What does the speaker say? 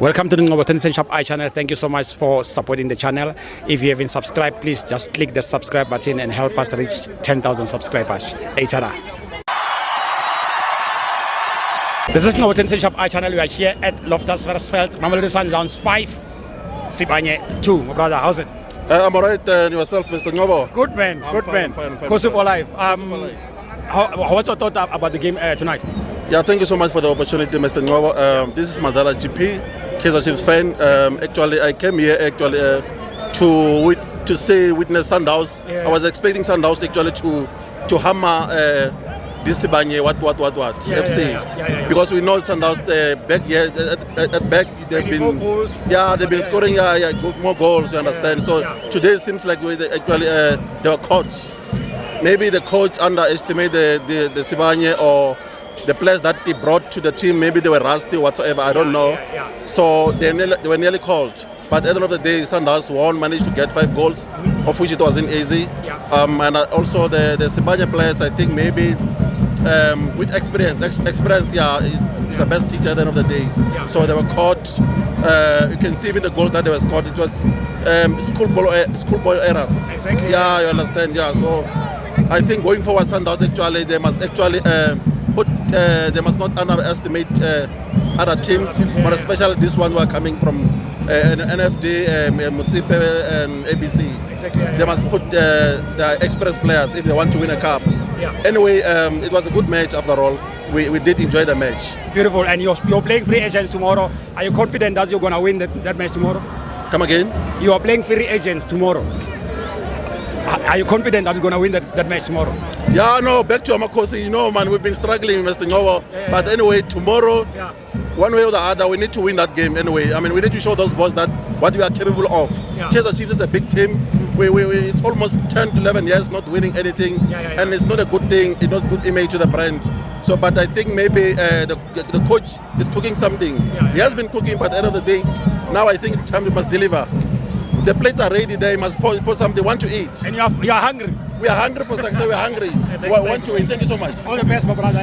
Welcome to the Ngobo Shop I channel. Thank you so much for supporting the channel. If you haven't subscribed, please just click the subscribe button and help us reach 10,000 subscribers. Etada. This is Ngobo Shop I channel. We are here at Loftus Versfeld, Mamelodi Sundowns 5, Sibanye 2. My brother, how's it? I'm alright, and yourself, Mr. Ngobo? Good man, good man. Kosu for life. What's your thought about the game tonight? Yeah, thank you so much for the opportunity, Mr. Ngobo. This is Mandala GP, Kaizer Chiefs fan. Actually, I came here to witness Sundowns. Yeah. I was expecting Sundowns actually to hammer this Sibanye FC. Yeah. Because we know Sundowns back here at back they've been goals. Yeah, they've been scoring more goals. You understand? So today it seems like they were caught. Maybe the coach underestimated the Sibanye or the players that he brought to the team. Maybe they were rusty or whatsoever. I don't know. So they were nearly called. But at the end of the day, Sundowns won, managed to get 5 goals, of which it wasn't easy. And also the Sibanye players, I think maybe with experience is the best teacher at the end of the day. So they were caught. You can see even the goals that they were scored. It was schoolboy errors. Exactly. Yeah, you understand. Yeah. So I think going forward, Sundowns they must not underestimate other teams, but especially this one who are coming from NFD, Mutsipe, and ABC. Exactly. They must put their experienced players if they want to win a cup. Anyway, it was a good match after all. We did enjoy the match. Beautiful. And you're playing free agents tomorrow. Are you confident that you're going to win that match tomorrow? Come again? You are playing free agents tomorrow. Are you confident that you're going to win that match tomorrow? Yeah, no, back to Amakosi. You know, man, we've been struggling, Mr. Ngobo. But anyway, tomorrow, one way or the other, we need to win that game anyway. I mean, we need to show those boys that what we are capable of. Kaizer Chiefs is a big team. It's almost 10 to 11 years not winning anything. And it's not a good thing. It's not a good image to the brand. So, but I think maybe the coach is cooking something. He has been cooking, but at the end of the day, now I think it's time we must deliver. The plates are ready. They must put something. Want to eat. And you are hungry. We are hungry for success. We are hungry. We want to win. Thank you so much. All the best, my brother.